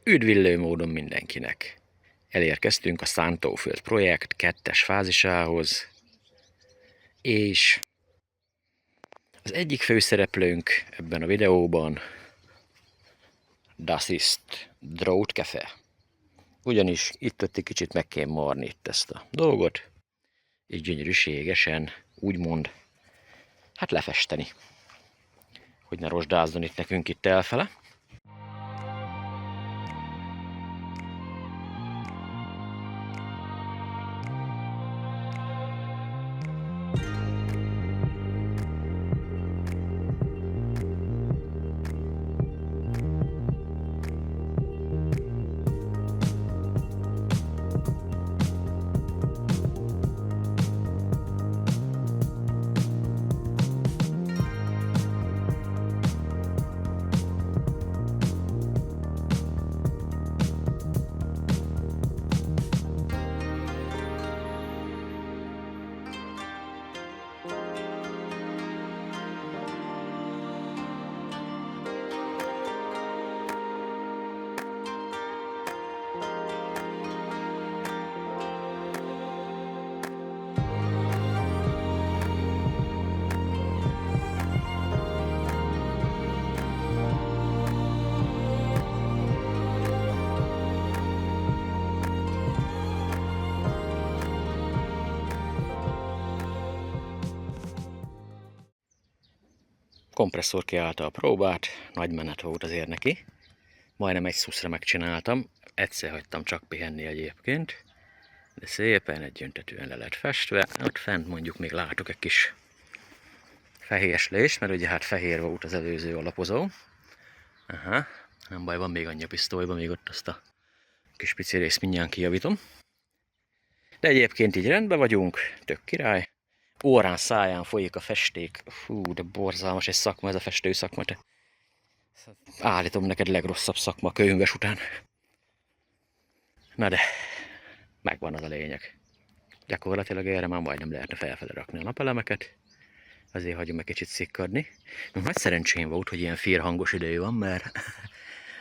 Üdvillő módon mindenkinek! Elérkeztünk a Szántóföld projekt 2. fázisához, és az egyik főszereplőnk ebben a videóban Das ist Drahtkäfe. Ugyanis itt egy kicsit meg kell marni itt ezt a dolgot, és gyönyörűségesen, úgymond, hát lefesteni, hogy ne rozsdázzon itt nekünk itt elfele. Kompresszor kiállta a próbát, nagy menet volt azért neki. Majdnem egy szuszra megcsináltam, egyszer hagytam csak pihenni egyébként, de szépen egyöntetően le lett festve. Ott fent mondjuk még látok egy kis fehérslést, mert ugye hát fehér volt az előző alapozó. Aha, nem baj, van még annyi a pisztolyban, még ott azt a kis pici részt mindjárt kijavítom. De egyébként így rendben vagyunk, tök király. Órán száján folyik a festék. Fú, de borzalmas egy szakma ez a festő szakma. Te. Állítom neked legrosszabb szakma a könyves után. Na de, megvan az a lényeg. Gyakorlatilag erre már majdnem lehetne felfele rakni a napelemeket. Azért hagyom egy kicsit szikkadni. Nagy szerencsém volt, hogy ilyen fírhangos idő van, mert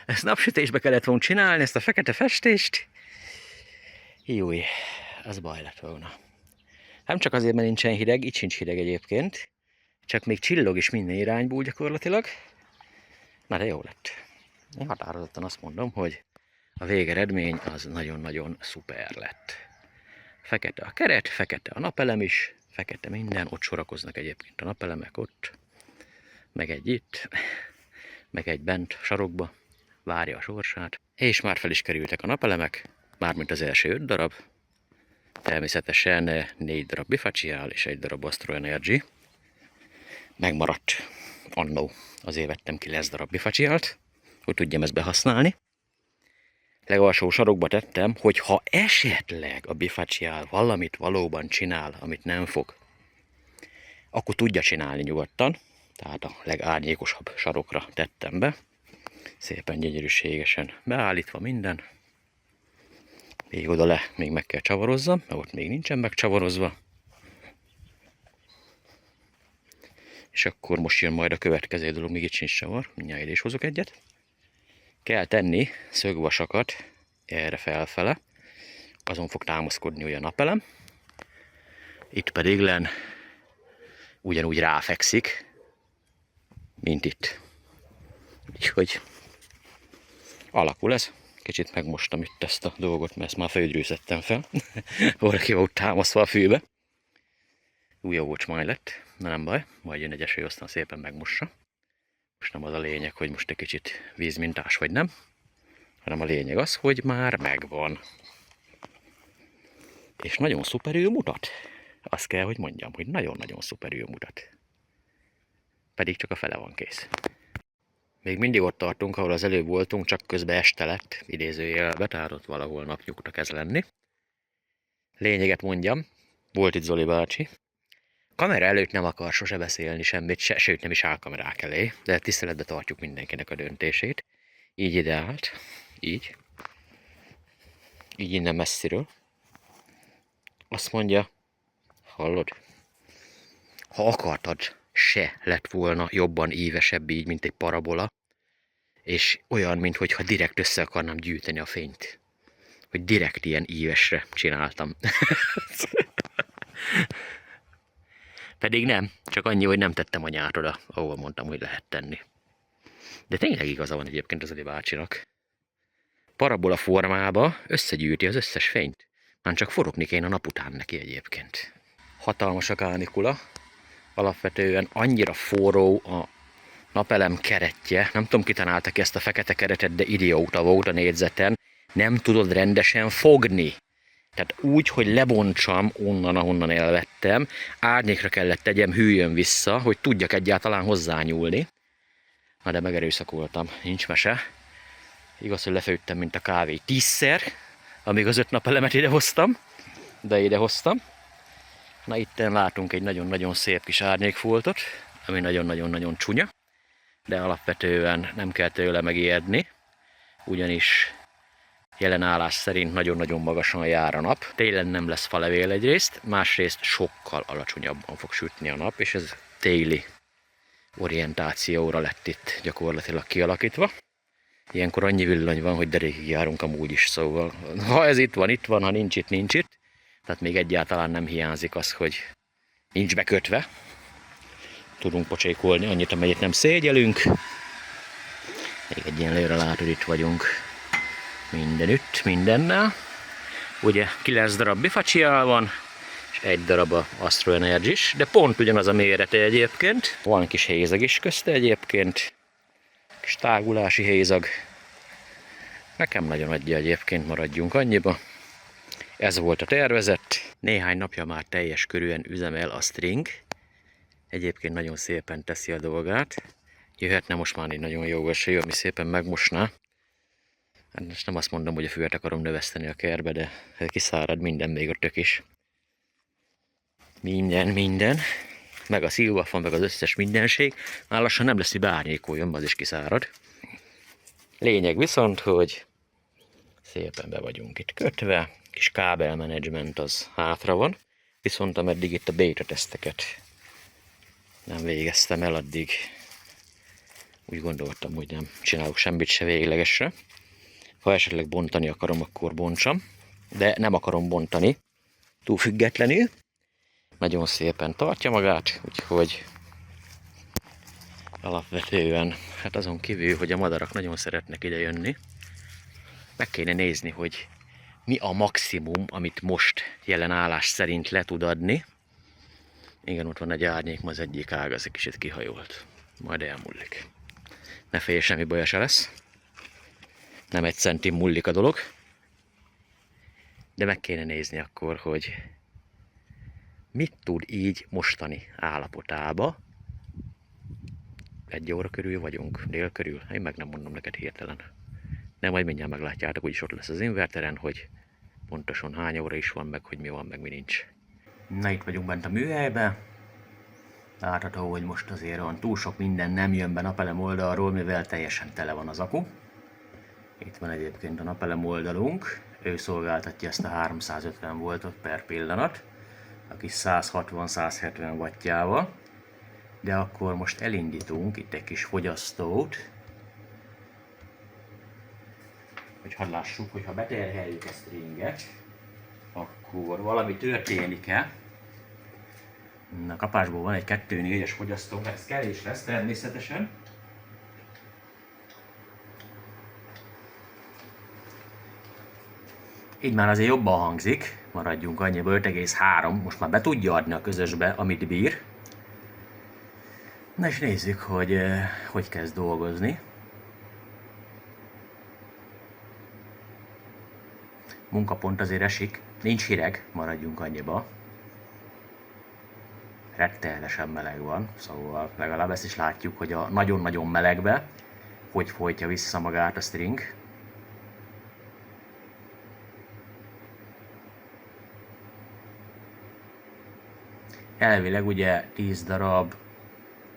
ezt napsütésbe kellett volna csinálni, ezt a fekete festést. Júj, az baj lett volna. Nem csak azért, mert nincsen hideg, itt sincs hideg egyébként, csak még csillog is minden irányból gyakorlatilag. Na de jó lett. Én határozottan azt mondom, hogy a végeredmény az nagyon-nagyon szuper lett. Fekete a keret, fekete a napelem is, fekete minden, ott sorakoznak egyébként a napelemek ott, meg egy itt, meg egy bent sarokba, várja a sorsát. És már fel is kerültek a napelemek, mármint az első 5 darab. Természetesen 4 darab Bifacial és 1 darab Astro Energy. Megmaradt annó, azért vettem 9 darab Bifacialt, hogy tudjam ezt behasználni. Legalsó sarokba tettem, hogy ha esetleg a Bifacial valamit valóban csinál, amit nem fog, akkor tudja csinálni nyugodtan. Tehát a legárnyékosabb sarokra tettem be. Szépen gyönyörűségesen beállítva minden. Még oda le, még meg kell csavarozzam, mert ott még nincsen megcsavarozva. És akkor most jön majd a következő dolog, még itt sincs csavar, mindjárt ide is hozok egyet. Kell tenni szögvasakat erre felfele, azon fog támaszkodni olyan napelem. Itt pedig len ugyanúgy ráfekszik, mint itt. Úgyhogy alakul ez. Kicsit megmostam itt ezt a dolgot, mert ezt már földrűzzettem fel. Valaki volt támaszva a fűbe. Új ócsmány lett, de nem baj, majd jön egy eső, aztán szépen megmossa. Most nem az a lényeg, hogy most egy kicsit vízmintás vagy nem, hanem a lényeg az, hogy már megvan. És nagyon szuperül mutat. Azt kell, hogy mondjam, hogy nagyon-nagyon szuperül mutat. Pedig csak a fele van kész. Még mindig ott tartunk, ahol az előbb voltunk, csak közben este lett, idézőjelbe, tehát ott valahol napnyugta kezd lenni. Lényeget mondjam, volt itt Zoli bácsi. Kamera előtt nem akar sose beszélni semmit, sőt nem is áll kamerák elé, de tiszteletbe tartjuk mindenkinek a döntését. Így ide állt, így innen messziről. Azt mondja, hallod, ha akartad, se lett volna jobban ívesebb így, mint egy parabola, és olyan, mintha direkt össze akarnám gyűjteni a fényt. Hogy direkt ilyen ívesre csináltam. Pedig nem, csak annyi, hogy nem tettem a nyárt oda, ahol mondtam, hogy lehet tenni. De tényleg igaza van egyébként az Adi bácsinak. Parabola formába összegyűjti az összes fényt. Már csak forogni kéne a nap után neki egyébként. Hatalmas a kánikula. Alapvetően annyira forró a napelem keretje. Nem tudom, kitalálta ki ezt a fekete keretet, de idióta volt a négyzeten. Nem tudod rendesen fogni. Tehát úgy, hogy lebontsam onnan, ahonnan elvettem, árnyékra kellett tegyem, hűljön vissza, hogy tudjak egyáltalán hozzányúlni. Na de megerőszakoltam, nincs mese. Igaz, hogy lefőttem, mint a kávé 10-szer, amíg az 5 napelemet idehoztam, de idehoztam. Na itten látunk egy nagyon-nagyon szép kis árnyékfoltot, ami nagyon-nagyon-nagyon csúnya, de alapvetően nem kell tőle megijedni, ugyanis jelen állás szerint nagyon-nagyon magasan jár a nap. Télen nem lesz falevél egyrészt, másrészt sokkal alacsonyabban fog sütni a nap, és ez téli orientációra lett itt gyakorlatilag kialakítva. Ilyenkor annyi villany van, hogy derékig járunk amúgy is, szóval ha ez itt van, ha nincs itt, nincs itt. Tehát még egyáltalán nem hiányzik az, hogy nincs bekötve. Tudunk pocsékolni annyit, amennyit nem szégyelünk. Még egy ilyen lőre látod, itt vagyunk mindenütt, mindennel. Ugye 9 darab bifacsiál van, és 1 darab a Astro Energy-s, de pont ugyanaz a mérete egyébként. Van kis hézag is közte egyébként. Kis tágulási hézag. Nekem nagyon adja egyébként, maradjunk annyiba. Ez volt a tervezett. Néhány napja már teljes körűen üzemel a string. Egyébként nagyon szépen teszi a dolgát. Jöhetne most már egy nagyon jó eső, ami szépen megmosná. Hát most nem azt mondom, hogy a füvet akarom növeszteni a kertbe, de kiszárad minden, még a tök is. Minden. Meg a szilvafa, meg az összes mindenség. Már lassan nem lesz, hogy bárnyékoljon, az is kiszárad. Lényeg viszont, hogy szépen be vagyunk itt kötve. Kis kábelmenedzsment az hátra van. Viszont ameddig itt a beta teszteket nem végeztem el, addig úgy gondoltam, hogy nem csinálok semmit se véglegesre. Ha esetleg bontani akarom, akkor bontsam. De nem akarom bontani túl függetlenül. Nagyon szépen tartja magát, úgyhogy alapvetően, hát azon kívül, hogy a madarak nagyon szeretnek ide jönni, meg kéne nézni, hogy mi a maximum, amit most jelen állás szerint le tud adni. Igen, ott van egy árnyék, ma az egyik ág, az egy kicsit kihajolt. Majd elmúlik. Ne félj, semmi baja se lesz. Nem 1 centim múlik a dolog. De meg kéne nézni akkor, hogy mit tud így mostani állapotába. 1 óra körül vagyunk, dél körül. Én meg nem mondom neked hirtelen. De majd mindjárt meglátjátok, úgyis ott lesz az inverteren, hogy pontosan hány óra is van, meg hogy mi van, meg mi nincs. Na, itt vagyunk bent a műhelyben. Látható, hogy most azért van túl sok minden nem jön be napelem oldalról, mivel teljesen tele van az akku. Itt van egyébként a napelem oldalunk. Ő szolgáltatja ezt a 350 voltot per pillanat, a kis 160-170 wattjával. De akkor most elindítunk itt egy kis fogyasztót, hogy hadd lássuk, hogy ha beterheljük a stringet, akkor valami történik-e. A kapásból van egy 2.4-es fogyasztó, ez kevés lesz természetesen. Így már azért jobban hangzik, maradjunk annyiba, 5,3, most már be tudja adni a közösbe, amit bír. Na és nézzük, hogy hogy kezd dolgozni. Munkapont azért esik, nincs hideg, maradjunk annyiba. Rettenetesen meleg van, szóval legalább ezt is látjuk, hogy a nagyon-nagyon melegbe hogy folytja vissza magát a string. Elvileg ugye 10 darab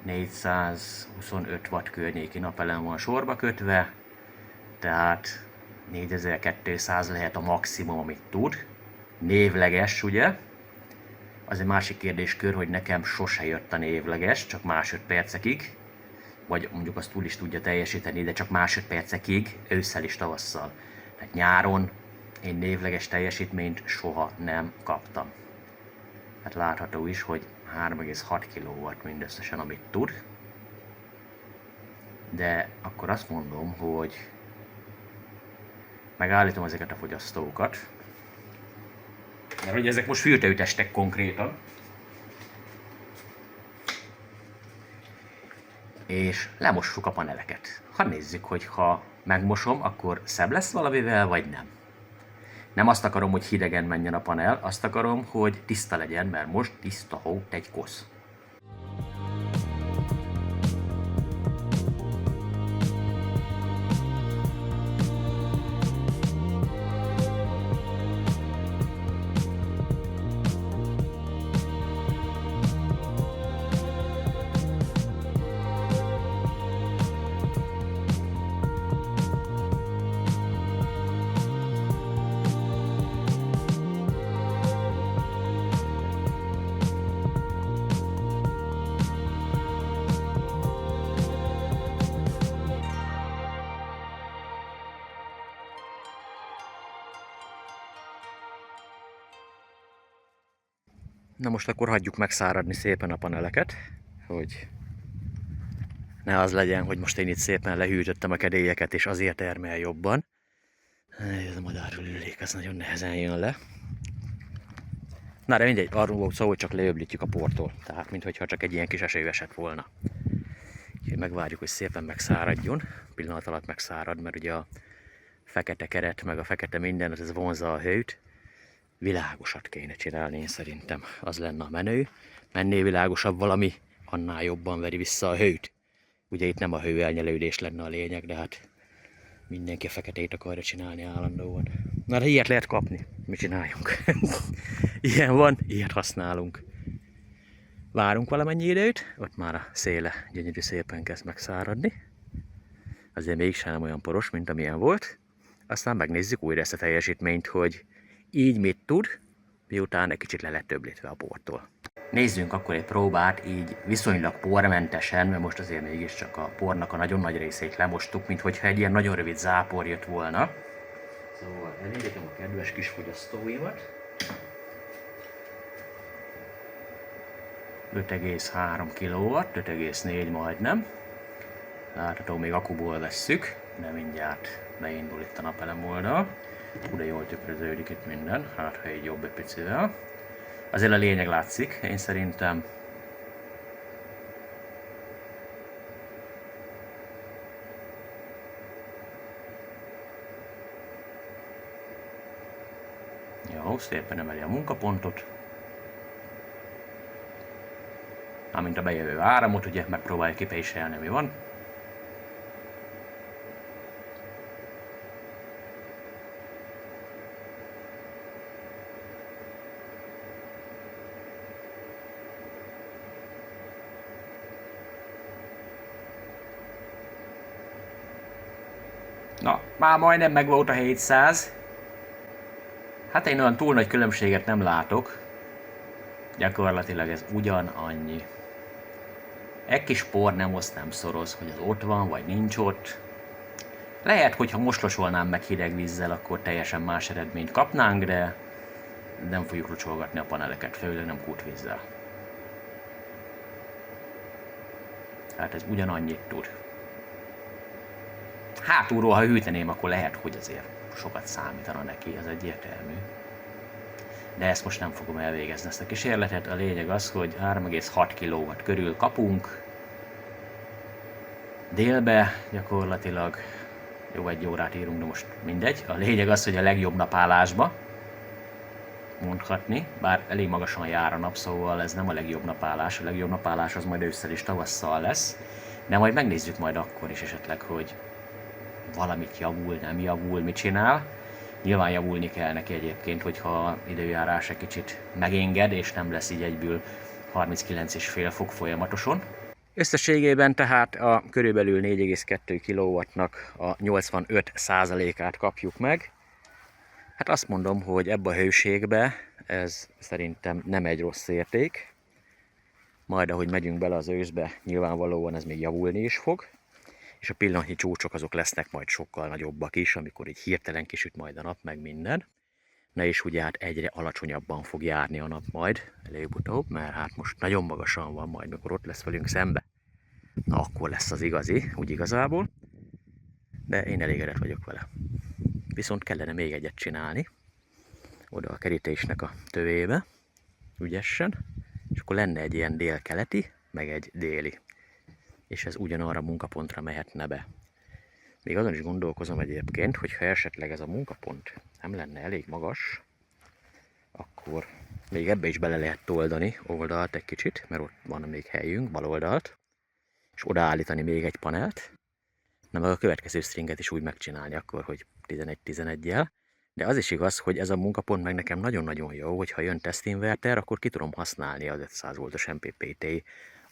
425 watt környéki napelem van sorba kötve, tehát 4200 lehet a maximum, amit tud. Névleges, ugye? Az egy másik kérdéskör, hogy nekem sose jött a névleges, csak 1-5 percekig. vagy mondjuk azt túl is tudja teljesíteni, de csak másodpercekig, ősszel és tavasszal. Tehát nyáron én névleges teljesítményt soha nem kaptam. Hát látható is, hogy 3,6 kW mindösszesen, amit tud. De akkor azt mondom, hogy megállítom ezeket a fogyasztókat. Mert hogy ezek most fürtőtestek konkrétan. És lemossuk a paneleket. Ha nézzük, hogy ha megmosom, akkor szebb lesz valamivel, vagy nem. Nem azt akarom, hogy hidegen menjen a panel, azt akarom, hogy tiszta legyen, mert most tiszta hó egy kosz. Na most akkor hagyjuk megszáradni szépen a paneleket, hogy ne az legyen, hogy most én itt szépen lehűtöttem a kedélyeket, és azért termel jobban. Ez a madárülülék, ez nagyon nehezen jön le. Na de mindegy, arról volt szó, hogy csak leöblítjük a portól. Tehát, mintha csak egy ilyen kis eső esett volna. Úgyhogy megvárjuk, hogy szépen megszáradjon. Pillanat alatt megszárad, mert ugye a fekete keret, meg a fekete minden, ez vonzza a hőt. Világosat kéne csinálni, én szerintem. Az lenne a menő. Mennél világosabb valami, annál jobban veri vissza a hőt. Ugye itt nem a hő elnyelődés lenne a lényeg, de hát mindenki a feketét akarja csinálni állandóan. Na de ilyet lehet kapni. Mit csináljunk? Ilyen van, ilyet használunk. Várunk valamennyi időt, ott már a széle gyönyörű szépen kezd megszáradni. Azért mégsem nem olyan poros, mint amilyen volt. Aztán megnézzük újra ezt a teljesítményt, hogy így mit tud, miután egy kicsit le lett öblítve a portól. Nézzünk akkor egy próbát így viszonylag pormentesen, mert most azért mégiscsak a pornak a nagyon nagy részét lemostuk, minthogyha egy ilyen nagyon rövid zápor jött volna. Szóval elindítom a kedves kis fogyasztóimat. 5,3 kW, 5,4 majdnem. Látható, még akuból vesszük, de mindjárt beindul itt a napelem oldal. De jól tükröződik itt minden, hát ha egy jobb egy picivel. Azért a lényeg látszik, én szerintem. Jó, szépen emeli a munkapontot. Amint a bejövő áramot, ugye megpróbáljuk kipéselni, mi van. Na, már majdnem meg volt a 700. Hát én olyan túl nagy különbséget nem látok. Gyakorlatilag ez ugyanannyi. Egy kis por nem oszt, nem szoroz, hogy az ott van, vagy nincs ott. Lehet, hogy ha most locsolnám meg hideg vízzel, akkor teljesen más eredményt kapnánk, de nem fogjuk locsolgatni a paneleket, főleg nem kútvízzel. Hát ez ugyanannyit tud. Hátulról, ha hűteném, akkor lehet, hogy azért sokat számítana neki, az egyértelmű. De ezt most nem fogom elvégezni, ezt a kísérletet. A lényeg az, hogy 3,6 kW körül kapunk. Délbe gyakorlatilag, jó, 1 órát írunk, de most mindegy. A lényeg az, hogy a legjobb napállásba mondhatni, bár elég magasan jár a nap, szóval ez nem a legjobb napállás. A legjobb napállás az majd ősszel és tavasszal lesz. De majd megnézzük majd akkor is esetleg, hogy valamit javul, nem javul, mit csinál. Nyilván javulni kell neki egyébként, hogyha időjárás egy kicsit megenged, és nem lesz így egyből 39,5 fok folyamatosan. Összességében tehát a körülbelül 4,2 kW-nak a 85%-át kapjuk meg. Hát azt mondom, hogy ebbe a hőségbe ez szerintem nem egy rossz érték. majd ahogy megyünk bele az őszbe, nyilvánvalóan ez még javulni is fog, és a pillanatnyi csúcsok azok lesznek majd sokkal nagyobbak is, amikor így hirtelen kisüt majd a nap, meg minden. Na és ugye hát egyre alacsonyabban fog járni a nap majd, előbb-utóbb, mert hát most nagyon magasan van majd, mikor ott lesz velünk szembe. Na akkor lesz az igazi, úgy igazából, de én elégedett vagyok vele. Viszont kellene még egyet csinálni, oda a kerítésnek a tövébe, ügyesen, és akkor lenne egy ilyen délkeleti, meg egy déli. És ez ugyanarra a munkapontra mehetne be. Még azon is gondolkozom egyébként, hogy ha esetleg ez a munkapont nem lenne elég magas, akkor még ebbe is bele lehet toldani oldalt egy kicsit, mert ott van még helyünk, bal oldalt, és odaállítani még egy panelt, na meg a következő stringet is úgy megcsinálni akkor, hogy 11-11-jel. De az is igaz, hogy ez a munkapont meg nekem nagyon-nagyon jó, hogy ha jön tesztinverter, akkor ki tudom használni az 500 voltos MPPT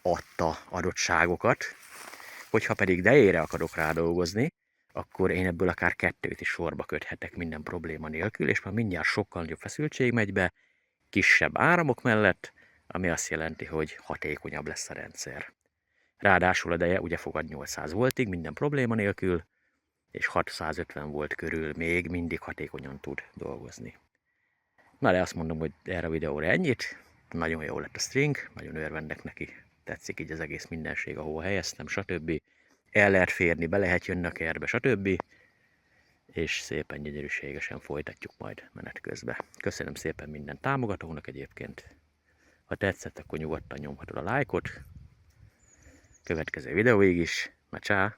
adta adottságokat. Hogyha pedig DE-re akarok rá dolgozni, akkor én ebből akár kettőt is sorba köthetek minden probléma nélkül, és már mindjárt sokkal nagyobb feszültség megy be, kisebb áramok mellett, ami azt jelenti, hogy hatékonyabb lesz a rendszer. Ráadásul a DE ugye fogad 800 voltig minden probléma nélkül, és 650 volt körül még mindig hatékonyan tud dolgozni. Na de azt mondom, hogy erre a videóra ennyit. Nagyon jó lett a string, nagyon örvendek neki. Tetszik így az egész mindenség, ahova helyeztem, stb. El lehet férni, be lehet jönni a kertbe, stb. És szépen gyönyörűségesen folytatjuk majd menet közben. Köszönöm szépen minden támogatónak egyébként. Ha tetszett, akkor nyugodtan nyomhatod a lájkot. Következő videóig is. Na csá!